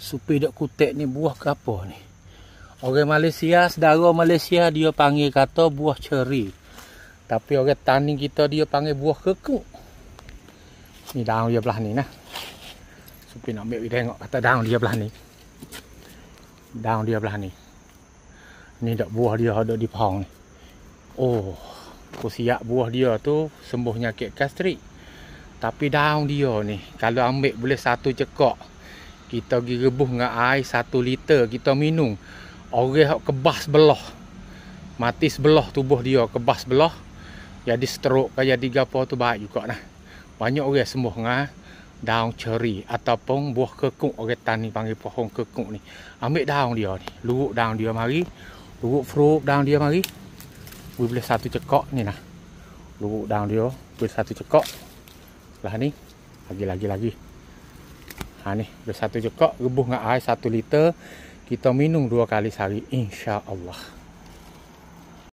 Supaya dak kutek ni buah ke apa ni? Orang Malaysia, saudara Malaysia dia panggil kata buah ceri. Tapi orang tani kita dia panggil buah kekuk. Ni daun dia belah ni nah. Supaya nak ambil kita tengok kata daun dia belah ni. Daun dia belah ni. Ni dak buah dia ada di pohon ni. Oh, aku siap buah dia tu sembuh penyakit gastrik. Tapi daun dia ni kalau ambil boleh satu cekak, kita pergi rebus dengan air 1 liter kita minum. Orang kebas belah. Mati sebelah tubuh dia kebas belah. Jadi stroke ke jadi gapo tu baik juga nah. Banyak orang sembuh dengan daun ceri ataupun buah kekuk, orang tani panggil pohon kekuk ni. Ambil daun dia ni, luruk daun dia mari. Luruk fruit daun dia mari. Boleh satu cekak ni nah. Luruk daun dia, boleh satu cekak. Lah ni, lagi. Ha ni, boleh satu cekak, rebus dengan air 1 liter. Kita minum 2 kali sehari, insya-Allah.